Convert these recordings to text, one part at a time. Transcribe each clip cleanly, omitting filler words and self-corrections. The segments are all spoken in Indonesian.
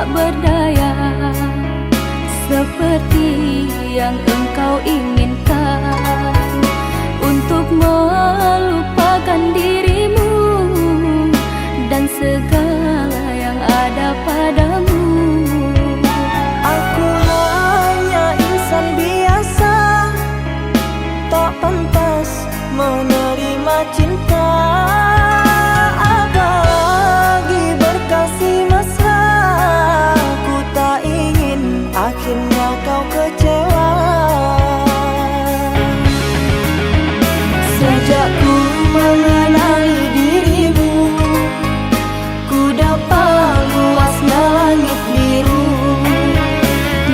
tak berdaya, seperti yang engkau inginkan, untuk melupakan dirimu dan segala yang ada padamu. Aku hanya insan biasa, tak pantas menerima cinta. Apalagi berkasih mesra, ku tak ingin akhirnya kau kecewa. Sejak ku mengenali dirimu, ku dapat luasnya langit biru.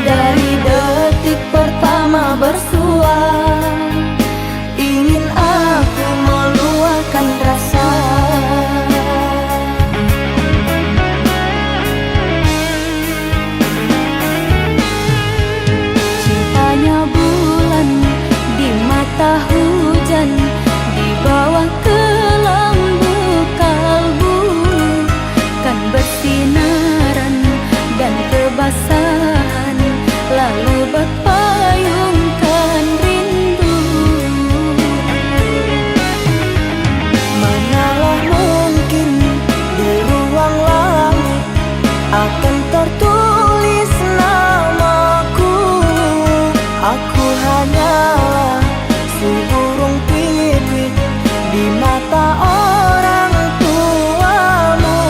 Dari detik pertama bersua, ingin aku meluahkan rasa. Cintanya bulan di mata hujan, di bawah kelambu kalbu, kan bersinaran dan kebasahan, lalu berpayungkan rindu. Manalah mungkin di ruang langit akan tertulis namaku. Aku hanyalah seburung pipit di mata orang tuamu.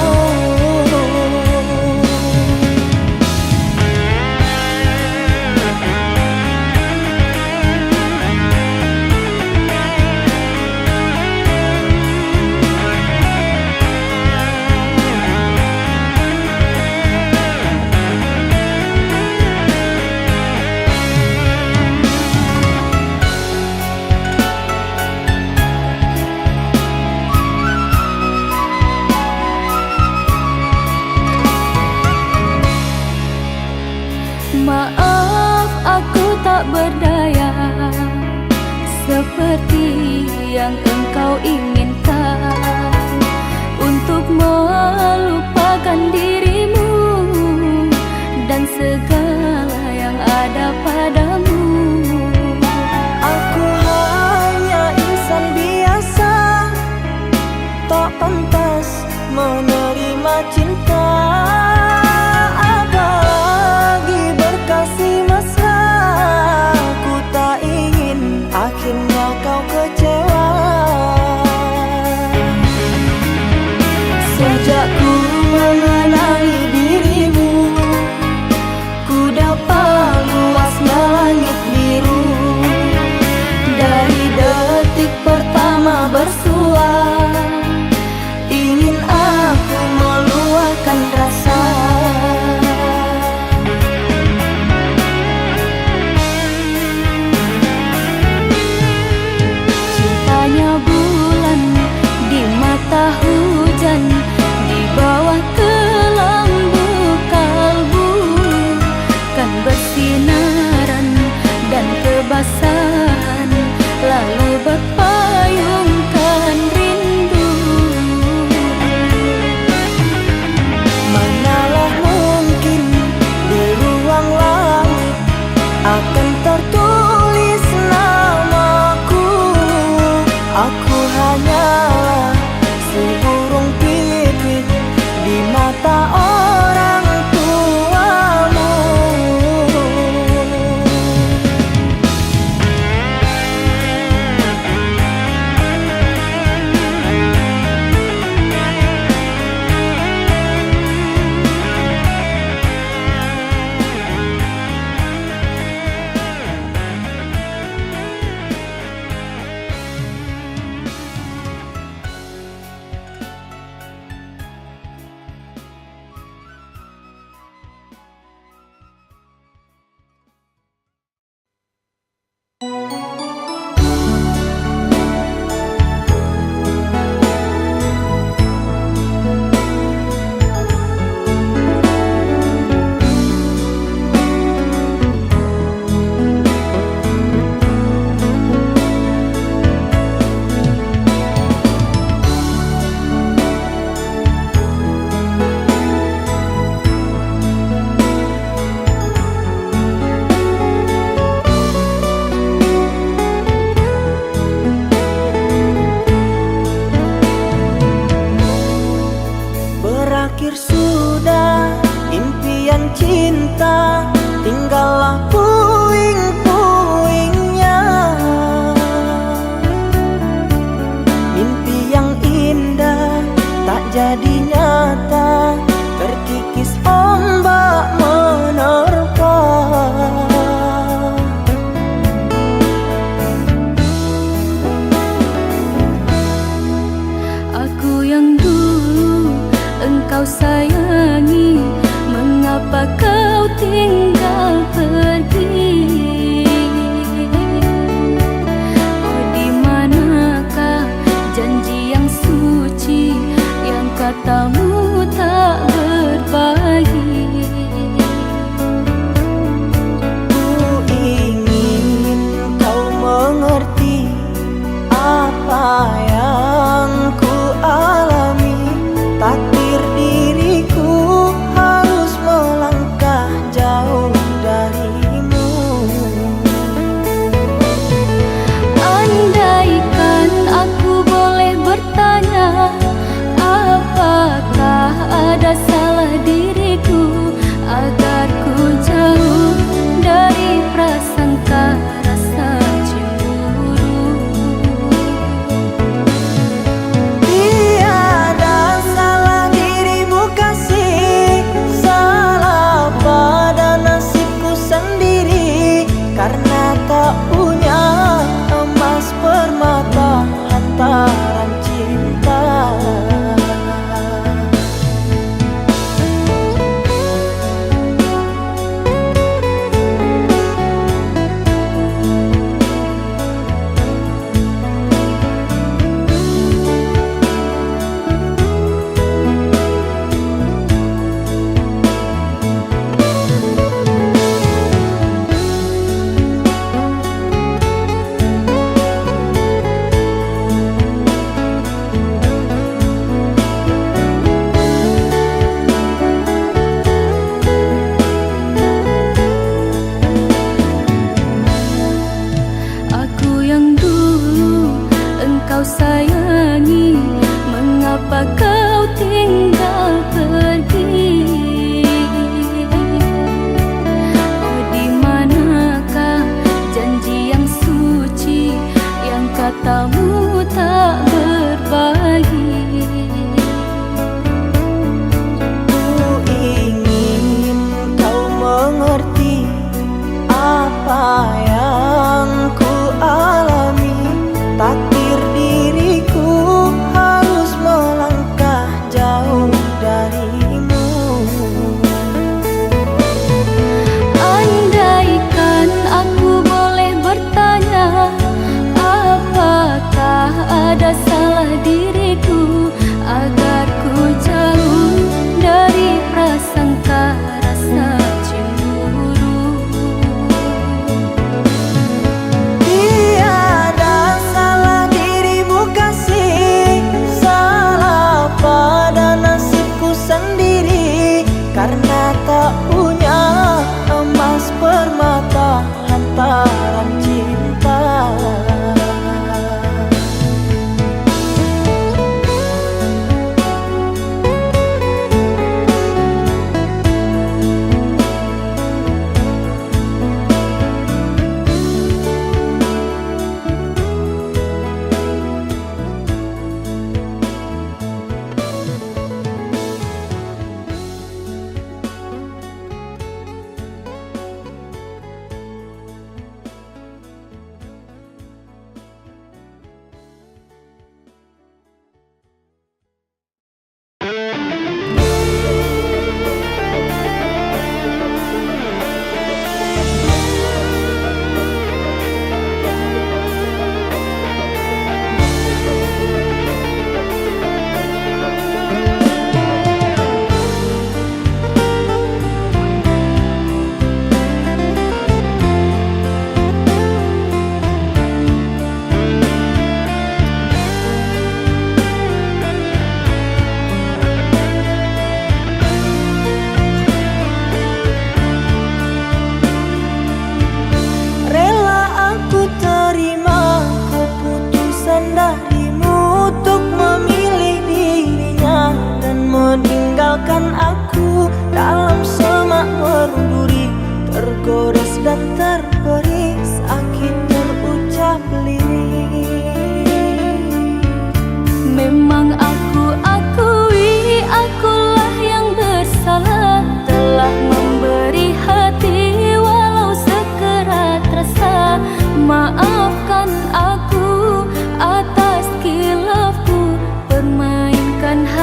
Maaf, aku tak berdaya, seperti yang engkau inginkan, untuk melupakan dirimu dan segala yang ada padamu. Aku hanya insan biasa, tak pantas menerima cinta. Apalagi berkasih mesra, ku tak ingin akhirnya kau kecewa. Sejak ku mengenali dirimu, ku dapat luasnya langit biru. Dari detik pertama bersua, ingin aku meluahkan rasa. Cintanya bulan di mata hujan, di bawah kelambu berakhir sudah impian cinta, tinggallah puing-puingnya. Mimpi yang indah tak jadi nyata, terkikis ombak menerpa. Aku yang dulu engkau sayangi, mengapa kau tinggal pergi? Oh, di manakah janji yang suci yang katamu tak berbagi? Ku ingin kau mengerti apa yang ku alami. Takdir diriku harus melangkah jauh darimu. Andaikan aku boleh bertanya, apakah ada salah diriku agar ku jauh dari prasangka rasa cemburu? Tiada salah dirimu kasih, salah pada nasibku sendiri, karena tak punya emas permata lantaran cinta. Aku yang dulu engkau sayangi, mengapa kau tinggal pergi? Oh, di manakah janji yang suci yang katamu tak berbagi? Ku ingin kau mengerti apa yang ku alami. Takdir diriku harus melangkah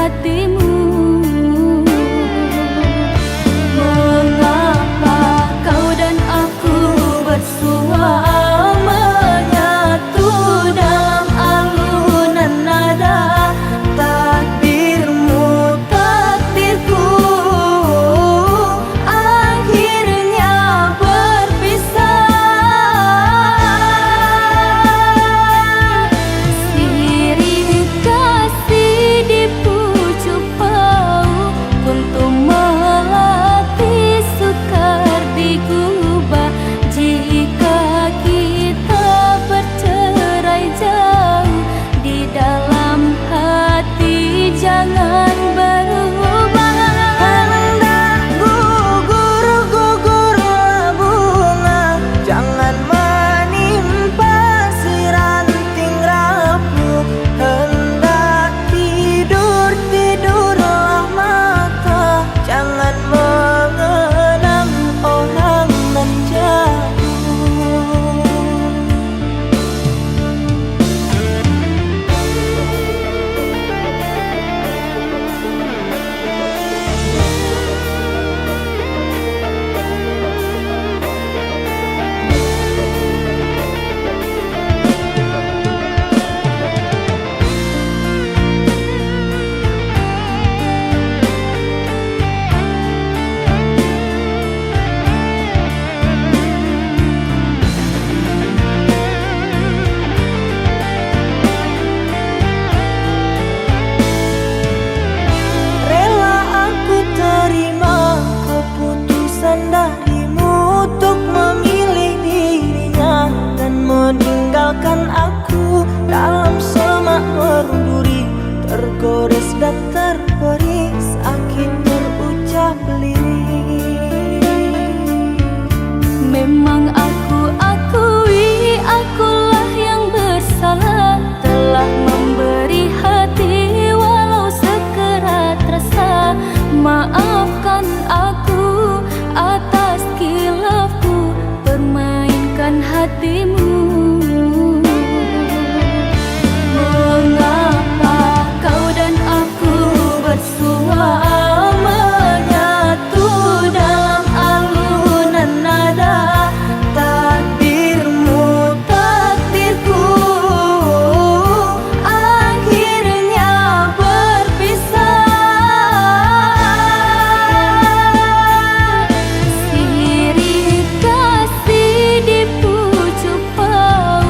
hatimu. Mengapa kau dan aku bersua menyatu dalam alunan nada? Takdirmu takdirku akhirnya berpisah. Sirih kasih di pucuk bau untuk melatih sukar digubah. Jika kita bercerai jauh, di dalam hati jangan berubah. Hendak gugur-gugurlah bunga, jangan menimpa si ranting rapuh. Hendak tidur-tidurlah mata, jangan mengenang orang nan jauh. Rela aku terima keputusan darimu untuk memilih dirinya dan meninggalkan aku dalam semak berduri, tergores dan terberi sakit terucap lirik. Memang aku akui akulah yang bersalah, telah memberi hati walau sekerat rasa. Maafkan aku atas khilafku permainkan hatimu. Mengapa kau dan aku bersua menyatu dalam alunan nada? Takdirmu takdirku akhirnya berpisah. Sirih kasih di pucuk bau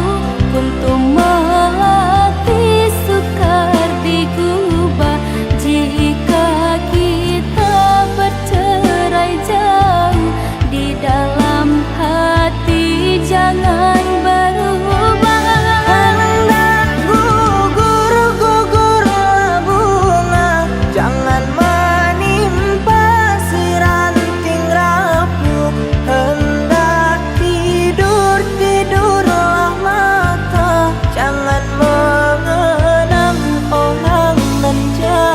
untuk melatih sukar digubah. Jika kita bercerai jauh, di dalam hati jangan berubah. Hendak gugur-gugurlah bunga, jangan menimpa si ranting rapuh. Hendak tidur-tidurlah mata, jangan mengenang orang nan jauh.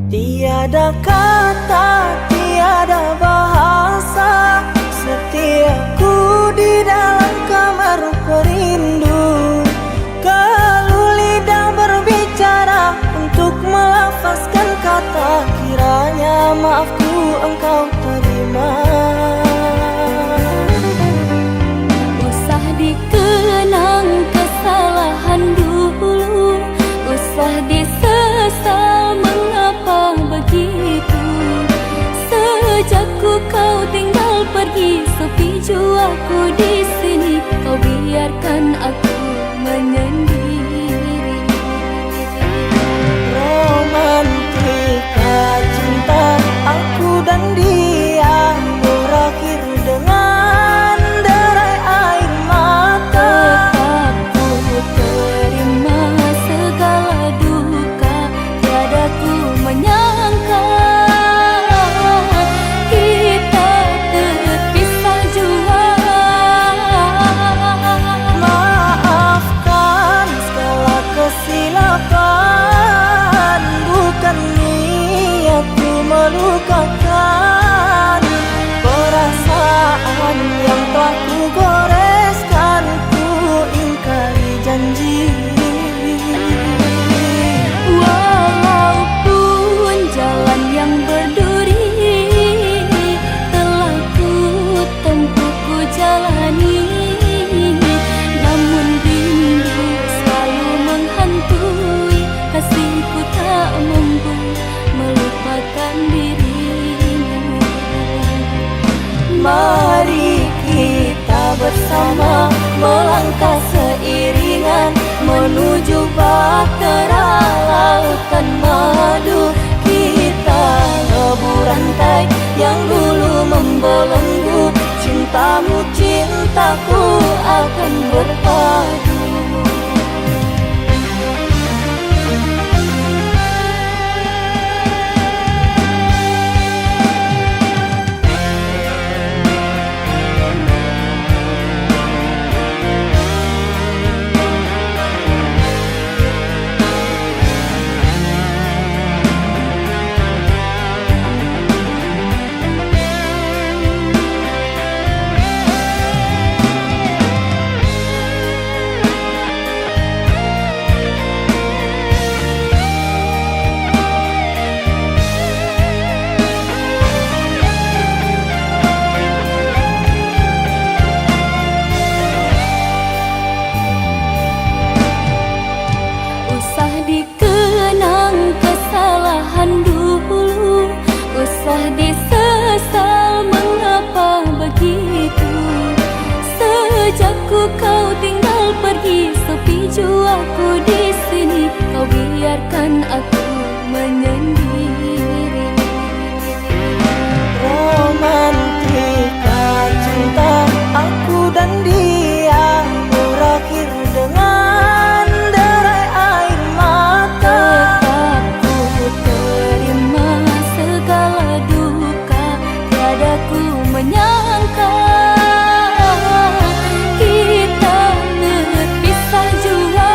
Tiada kata, tiada bahasa, setiaku di dalam kamar peri. lautan madu. Kita lebur rantai yang dulu membelenggu. Cintamu cintaku akan berpadu. Usah disesal mengapa begitu. Sejak kau tinggal pergi, sepi jiwaku di sini. Kau biarkan aku menyendiri. Romantika cinta aku dan dia berakhir dengan derai air mata. Tetap ku terima segala duka, tiada ku menyangka kita berpisah jua.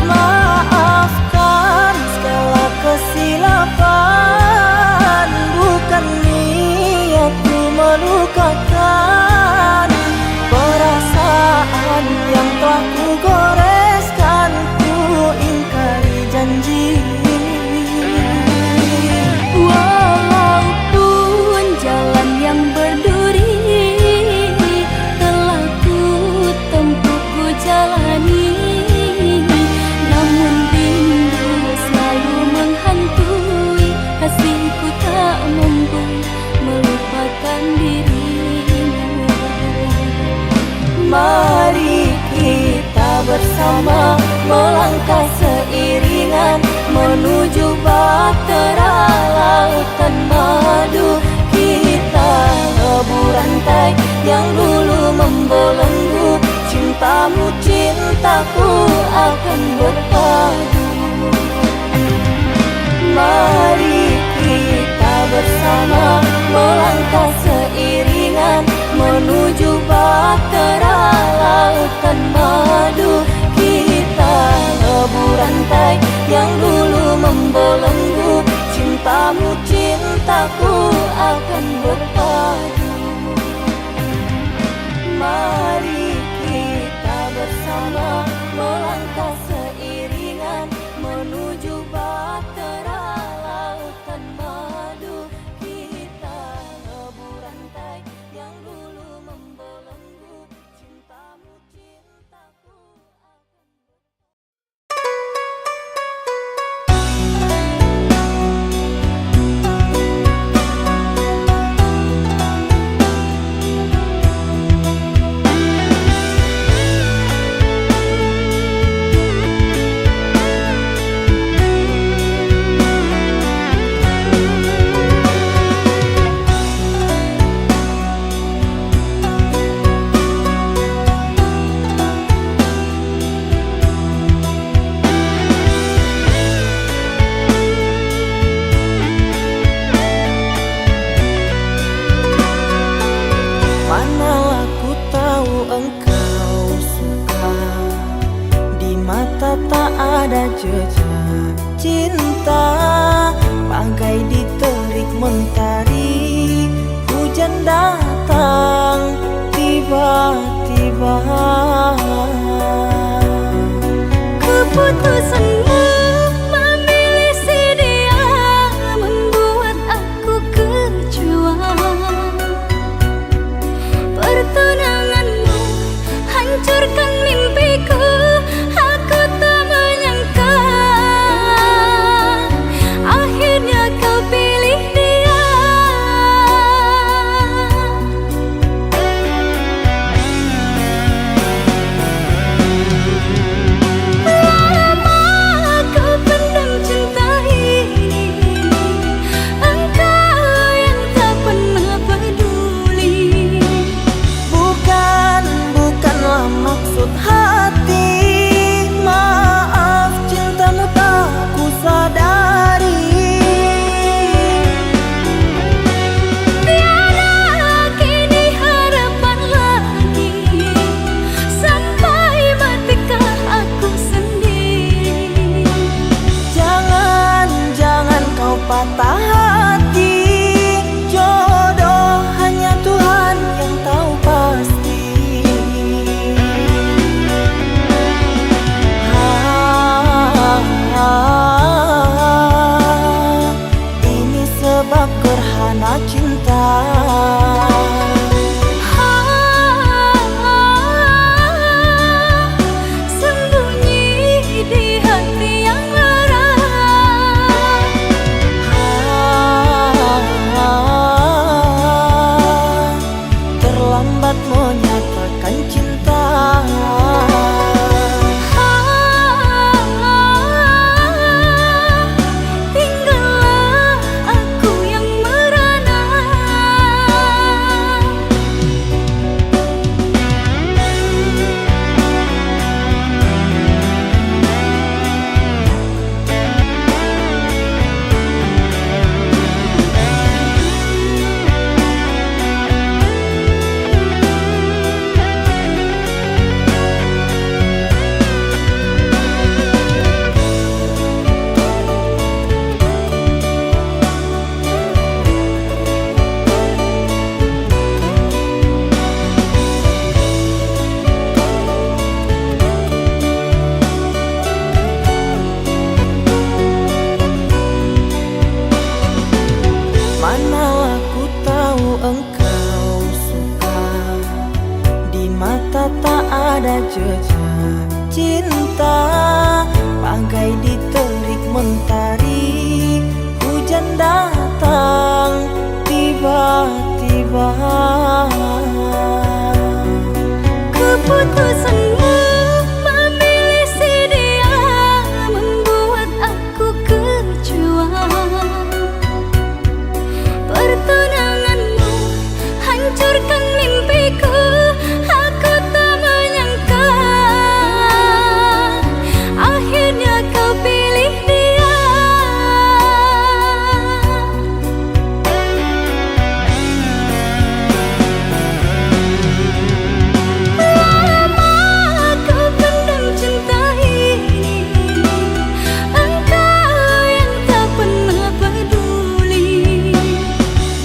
Maafkan segala kesilapan, bukan niatku melukakan. Perasaan yang telah ku goreskan, ku ingkari janji. Walaupun jalan yang berduri telah ku tempuh, ku jalani, namun rindu selalu menghantui. Kasihku tak mampu melupakan dirimu. Mari kita bersama melangkah seiringan menuju bahtera lautan madu. Kita lebur rantai yang dulu membelenggu. Cintamu cintaku akan berpadu. Mari kita bersama melangkah seiringan menuju bahtera lautan madu. Kita lebur rantai yang dulu membelenggu. Cintamu cintaku akan berpadu. Mari kita bersama melangkah seiringan menuju bahtera lautan madu. Kita lebur rantai yang dulu membelenggu. Cintamu cintaku akan Manalah ku tahu engkau suka, di mata tak ada jejak cinta. Bagai diterik mentari, hujan datang tiba-tiba. keputusanmu memilih si dia membuat aku kecewa. Pertunanganmu hancurkan mimpiku. Aku tak menyangka akhirnya kau patah hati. Jodoh hanya Tuhan yang tahu pasti. Ini sebab gerhana cinta. Menyatakan cinta. Tinggallah aku yang merana. Manalah ku tahu engkau suka, di mata tak ada jejak cinta. Bagai diterik mentari, hujan datang tiba-tiba. Keputusanmu memilih si dia membuat aku kecewa. Pertunanganmu hancurkan mimpiku. Aku tak menyangka akhirnya kau pilih dia. Lama kau pendam cinta ini. Engkau yang tak pernah peduli.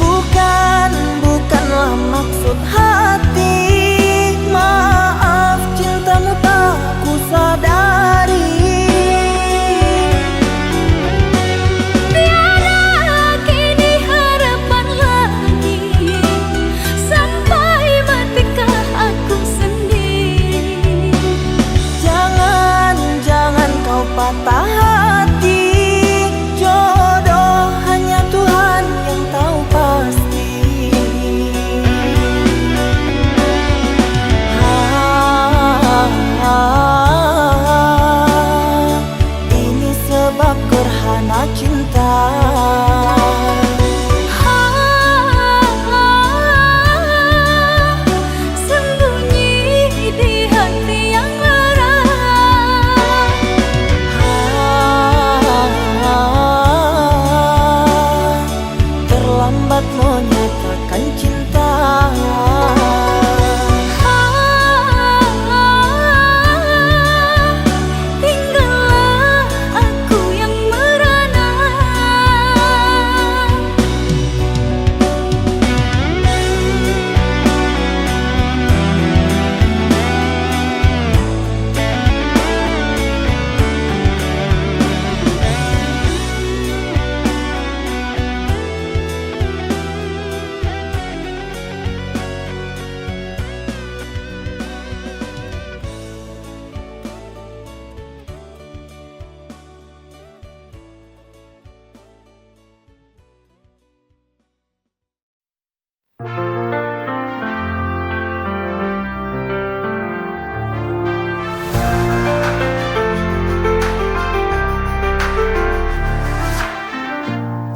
Bukanlah maksud hati. Maaf, cintamu tak ku sadari. Tiada kini harapan lagi. Sampai matikah aku sendiri. Jangan kau patah hati. Jodoh hanya Tuhan yang tahu pasti. Ini sebab gerhana cinta. Sembunyi di hati yang lara. Terlambat menyatakan cinta. Tinggallah aku yang merana.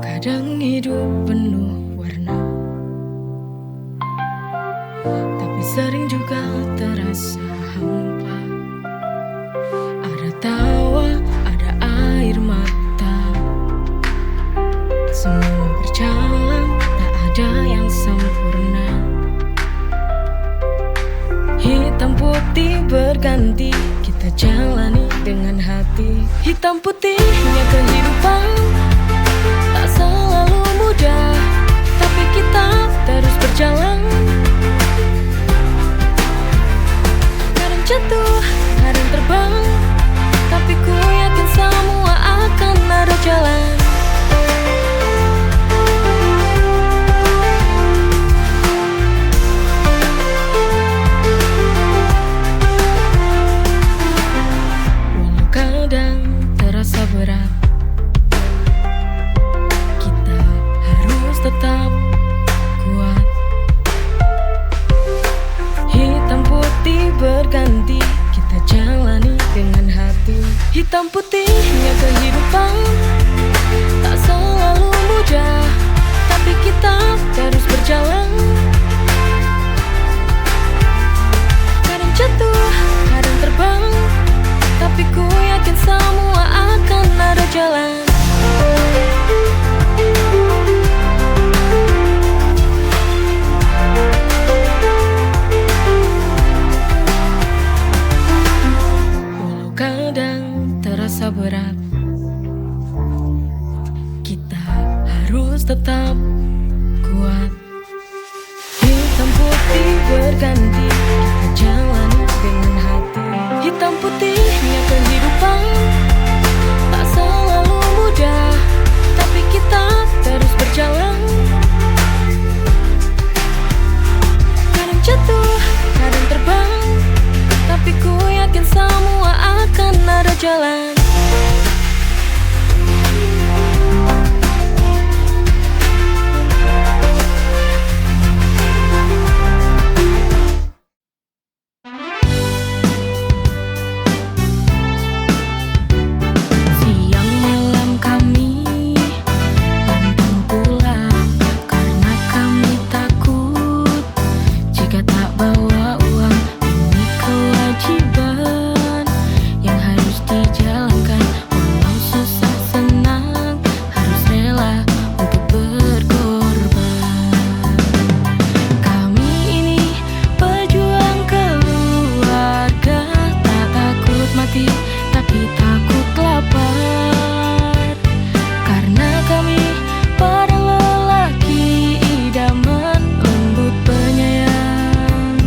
Kadang hidup penuh warna, tapi sering juga terasa hampa. Ada tawa, ada air mata. Semua berjalan, tak ada yang sempurna. Hitam putih berganti, kita jalani dengan hati. Hitam putihnya kehidupan, tak salah berjalan. Kadang jatuh, kadang terbang, tapi ku yakin semua akan ada jalan. Walau kadang terasa berat, kita harus tetap kuat. Hitam putih berganti, kita jalani dengan hati. Hitam putihnya kehidupan tak selalu mudah, tapi kita terus berjalan. Kadang jatuh, kadang terbang, tapi ku yakin semua akan ada jalan. Walau kadang terasa berat, kita harus tetap kuat. Hitam putih berganti, kita jalani dengan hati. Hitam putihnya kehidupan tak selalu mudah, tapi kita terus berjalan. Kadang jatuh, kadang terbang, tapi ku yakin semua akan ada jalan. Siang malam kami pantang pulang, karena kami takut jika tak bawa uang. Ini kewajiban yang harus dijalankan, walau susah senang harus rela untuk berkorban. Kami ini pejuang keluarga, tak takut mati tapi takut lapar. Karena kami para lelaki idaman, lembut penyayang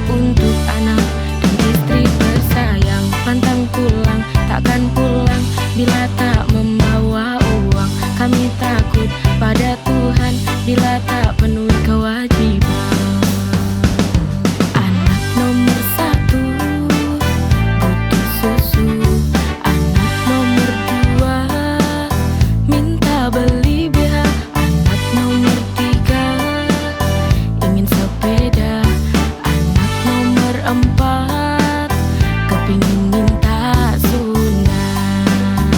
untuk anak dan istri tersayang. Pantang pulang, takkan pulang bila tak membawa uang. Kami takut pada Tuhan bila tak penuhi kewajiban. Anak nomor satu butuh susu, anak nomor dua minta beli BH, anak nomor tiga ingin sepeda, anak nomor empat kepingin minta sunat.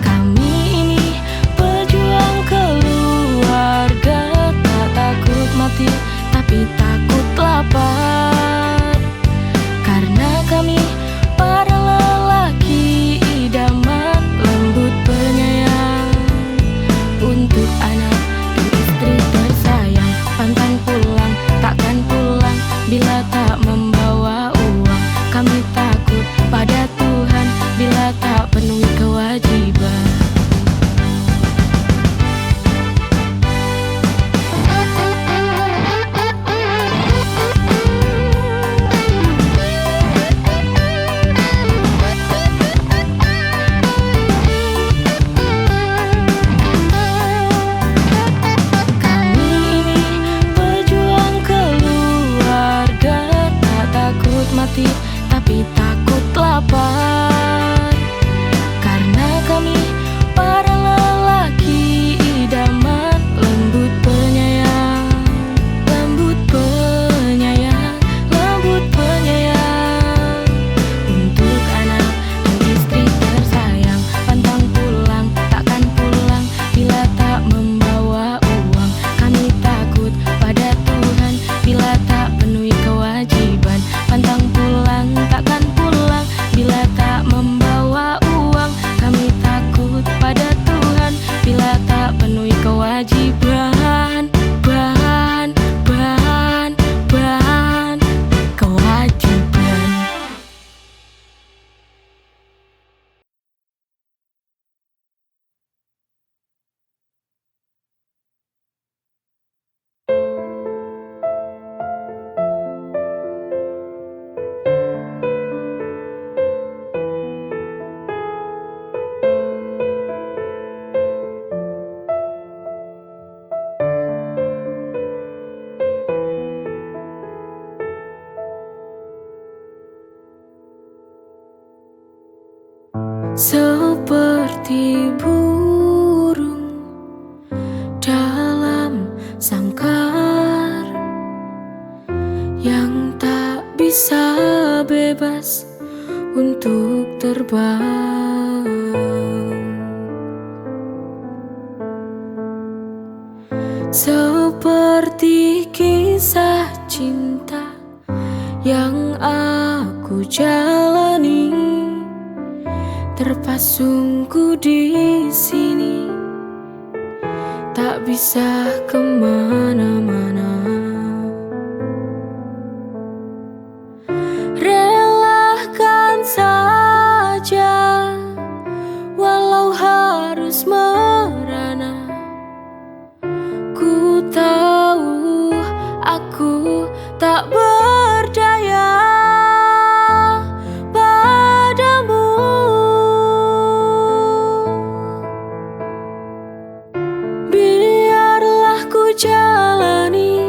Kami ini pejuang keluarga, tak takut mati tapi takut lapar. Karena kami para lelaki idaman, lembut penyayang untuk anak dan istri tersayang. Pantang pulang, takkan pulang bila tak membawa uang. Kami takut pada Tuhan bila tak penuhi kewajiban. Kami ini pejuang keluarga, tak takut mati tapi takut lapar. Karena kami para lelaki idaman, lembut penyayang, lembut penyayang, lembut penyayang untuk anak dan istri tersayang. Pantang pulang, takkan pulang bila tak membawa uang. Kami takut pada Tuhan bila tak penuhi kewajiban. Pantang pulang, seperti burung dalam sangkar yang tak bisa bebas untuk terbang. Seperti kisah cinta yang aku jalani, terpasungku di sini, tak bisa kemana-mana. Relakan saja, walau harus merana. Ku tahu aku tak berdaya padamu. Biarlah ku jalani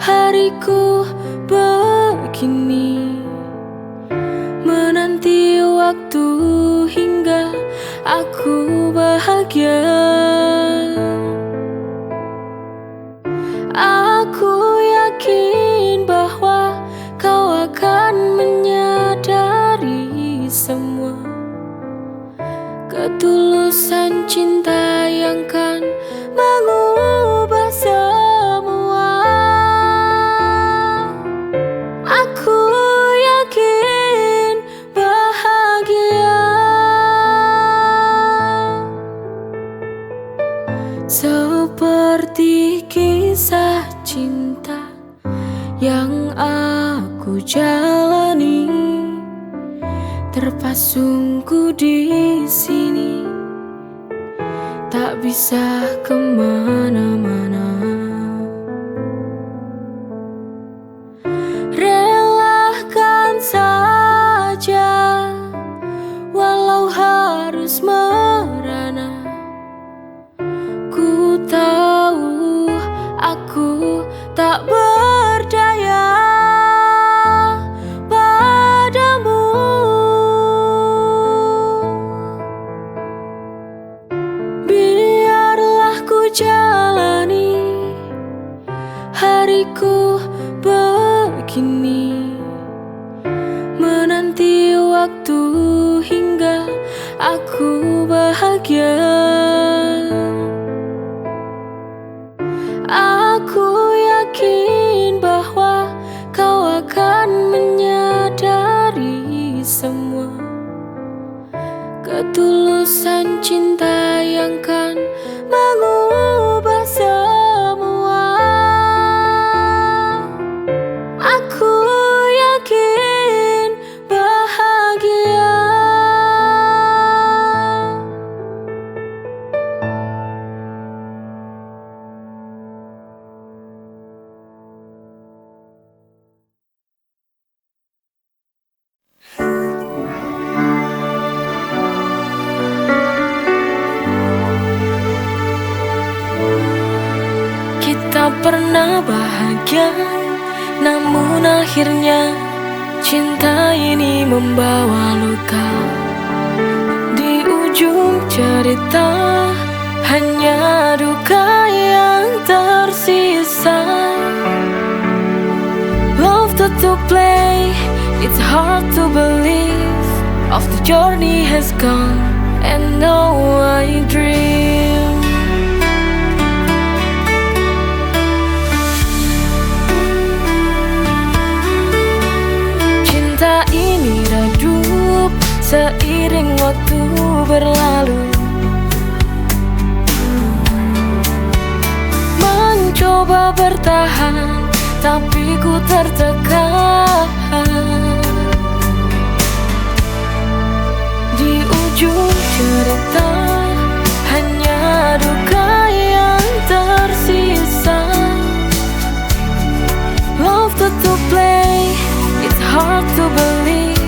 hariku begini, menanti waktu hingga aku bahagia. Aku yakin bahwa kau akan menyadari semua ketulusan cinta yang kan mengubah semua. Aku yakin bahagia seperti kisah cinta yang aku jalani, terpasungku di sini, tak bisa kemana-mana. Relakan saja, walau harus merana. Ku tahu aku tak berdaya padamu. Biarlah ku jalani hariku begini, menanti waktu hingga aku bahagia. Aku yakin bahwa kau akan menyadari semua ketulusan cinta yang kan mengubah semua. Aku yakin bahagia. Kita pernah bahagia, namun akhirnya cinta ini membawa luka. Di ujung cerita hanya duka yang tersisa. Love to play, it's hard to believe. Of the journey has gone, and now I dream. Cinta ini redup seiring waktu berlalu. Mencoba bertahan, tapi ku tertekan. Di ujung cerita hanya duka yang tersisa. Love to play, it's hard to believe.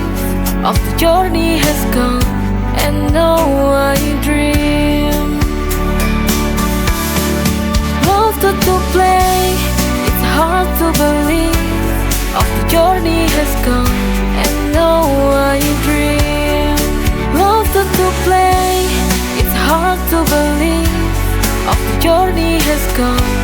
Of the journey has gone, and now I dream. Love to play, it's hard to believe. Of the journey has gone, and now I dream. play, it's hard to believe. Of the journey has gone